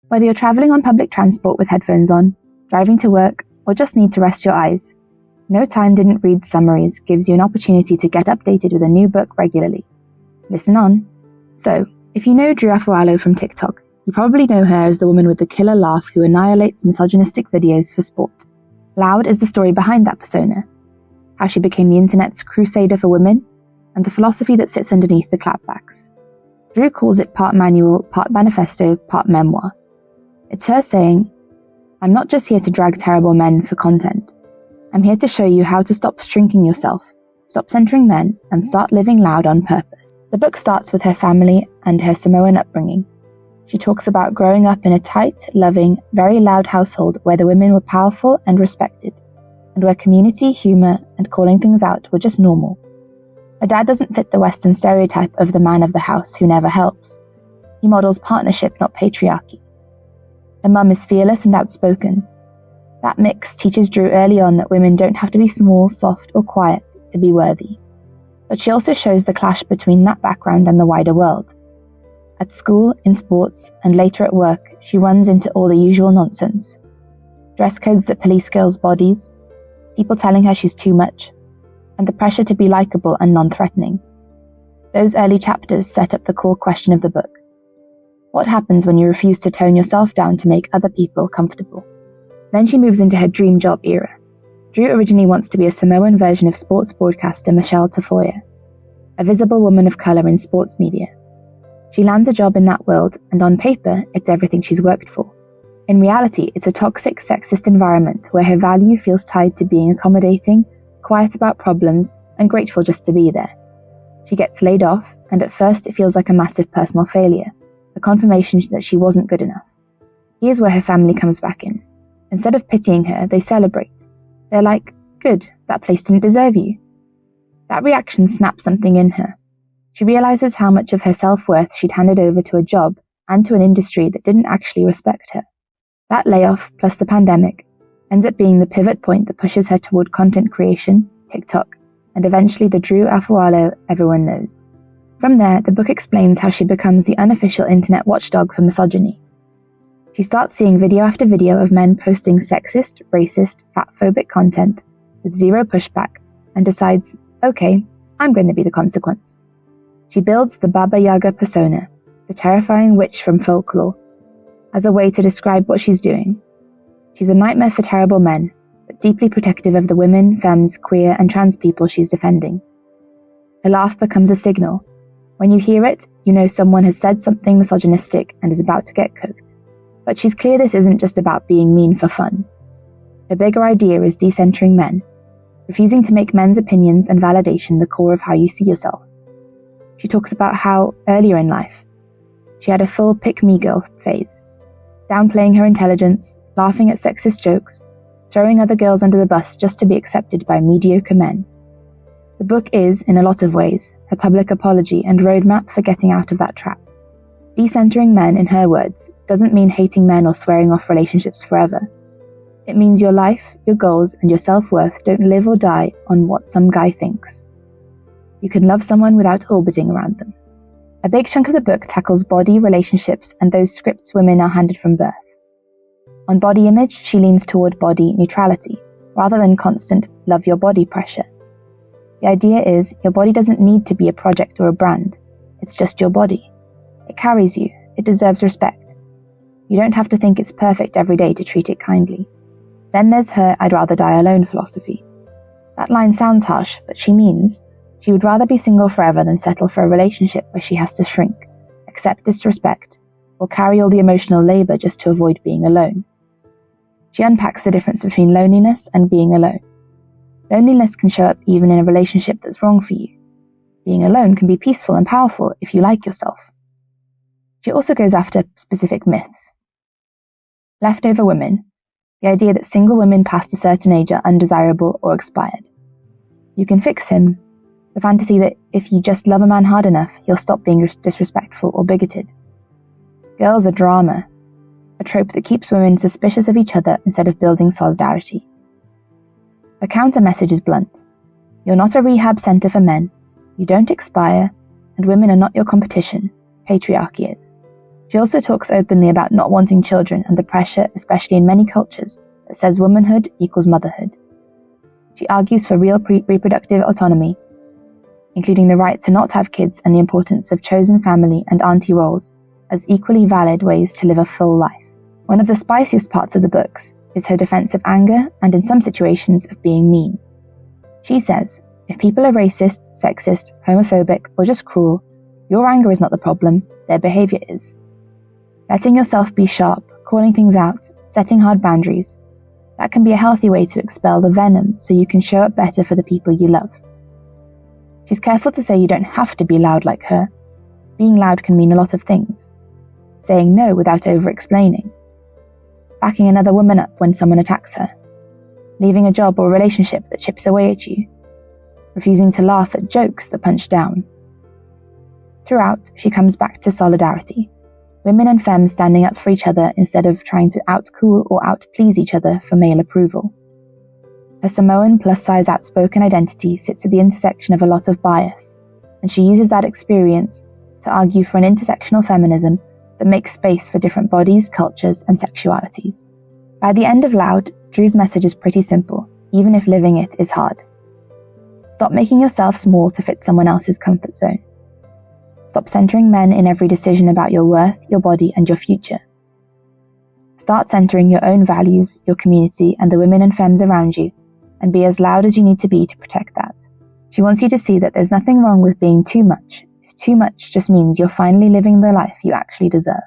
Whether you're travelling on public transport with headphones on, driving to work, or just need to rest your eyes, No Time Didn't Read Summaries gives you an opportunity to get updated with a new book regularly. Listen on. So, if you know Drew Afualo from TikTok, you probably know her as the woman with the killer laugh who annihilates misogynistic videos for sport. Loud is the story behind that persona, how she became the internet's crusader for women, and the philosophy that sits underneath the clapbacks. Drew calls it part manual, part manifesto, part memoir. It's her saying, "I'm not just here to drag terrible men for content. I'm here to show you how to stop shrinking yourself, stop centering men, and start living loud on purpose." The book starts with her family and her Samoan upbringing. She talks about growing up in a tight, loving, very loud household where the women were powerful and respected, and where community, humour, and calling things out were just normal. Her dad doesn't fit the Western stereotype of the man of the house who never helps. He models partnership, not patriarchy. Her mum is fearless and outspoken. That mix teaches Drew early on that women don't have to be small, soft, or quiet to be worthy. But she also shows the clash between that background and the wider world. At school, in sports, and later at work, she runs into all the usual nonsense. Dress codes that police girls' bodies, people telling her she's too much, and the pressure to be likeable and non-threatening. Those early chapters set up the core question of the book. What happens when you refuse to tone yourself down to make other people comfortable? Then she moves into her dream job era. Drew originally wants to be a Samoan version of sports broadcaster Michelle Tafoya, a visible woman of colour in sports media. She lands a job in that world, and on paper, it's everything she's worked for. In reality, it's a toxic, sexist environment where her value feels tied to being accommodating, quiet about problems, and grateful just to be there. She gets laid off, and at first it feels like a massive personal failure, a confirmation that she wasn't good enough. Here's where her family comes back in. Instead of pitying her, they celebrate. They're like, "Good, that place didn't deserve you." That reaction snaps something in her. She realizes how much of her self-worth she'd handed over to a job and to an industry that didn't actually respect her. That layoff, plus the pandemic, ends up being the pivot point that pushes her toward content creation, TikTok, and eventually the Drew Afualo everyone knows. From there, the book explains how she becomes the unofficial internet watchdog for misogyny. She starts seeing video after video of men posting sexist, racist, fatphobic content with zero pushback and decides, okay, I'm going to be the consequence. She builds the Baba Yaga persona, the terrifying witch from folklore, as a way to describe what she's doing. She's a nightmare for terrible men, but deeply protective of the women, femmes, queer, and trans people she's defending. Her laugh becomes a signal. When you hear it, you know someone has said something misogynistic and is about to get cooked. But she's clear this isn't just about being mean for fun. Her bigger idea is decentering men, refusing to make men's opinions and validation the core of how you see yourself. She talks about how, earlier in life, she had a full pick-me-girl phase, downplaying her intelligence, laughing at sexist jokes, throwing other girls under the bus just to be accepted by mediocre men. The book is, in a lot of ways, her public apology and roadmap for getting out of that trap. Decentering men, in her words, doesn't mean hating men or swearing off relationships forever. It means your life, your goals, and your self-worth don't live or die on what some guy thinks. You can love someone without orbiting around them. A big chunk of the book tackles body, relationships, and those scripts women are handed from birth. On body image, she leans toward body neutrality, rather than constant love your body pressure. The idea is, your body doesn't need to be a project or a brand. It's just your body. It carries you. It deserves respect. You don't have to think it's perfect every day to treat it kindly. Then there's her "I'd rather die alone" philosophy. That line sounds harsh, but she means she would rather be single forever than settle for a relationship where she has to shrink, accept disrespect, or carry all the emotional labor just to avoid being alone. She unpacks the difference between loneliness and being alone. Loneliness can show up even in a relationship that's wrong for you. Being alone can be peaceful and powerful if you like yourself. She also goes after specific myths. Leftover women, the idea that single women past a certain age are undesirable or expired. You can fix him, the fantasy that if you just love a man hard enough, he'll stop being disrespectful or bigoted. Girls are drama, a trope that keeps women suspicious of each other instead of building solidarity. Her counter message is blunt. You're not a rehab center for men, you don't expire, and women are not your competition. Patriarchy is. She also talks openly about not wanting children and the pressure, especially in many cultures, that says womanhood equals motherhood. She argues for real reproductive autonomy, including the right to not have kids and the importance of chosen family and auntie roles as equally valid ways to live a full life. One of the spiciest parts of the books is her defense of anger and, in some situations, of being mean. She says, if people are racist, sexist, homophobic, or just cruel, your anger is not the problem, their behavior is. Letting yourself be sharp, calling things out, setting hard boundaries, that can be a healthy way to expel the venom so you can show up better for the people you love. She's careful to say you don't have to be loud like her. Being loud can mean a lot of things. Saying no without over-explaining. Backing another woman up when someone attacks her. Leaving a job or relationship that chips away at you. Refusing to laugh at jokes that punch down. Throughout, she comes back to solidarity. Women and femmes standing up for each other instead of trying to out-cool or out-please each other for male approval. Her Samoan plus-size outspoken identity sits at the intersection of a lot of bias, and she uses that experience to argue for an intersectional feminism that makes space for different bodies, cultures, and sexualities. By the end of Loud, Drew's message is pretty simple, even if living it is hard. Stop making yourself small to fit someone else's comfort zone. Stop centering men in every decision about your worth, your body, and your future. Start centering your own values, your community, and the women and femmes around you, and be as loud as you need to be to protect that. She wants you to see that there's nothing wrong with being too much, if too much just means you're finally living the life you actually deserve.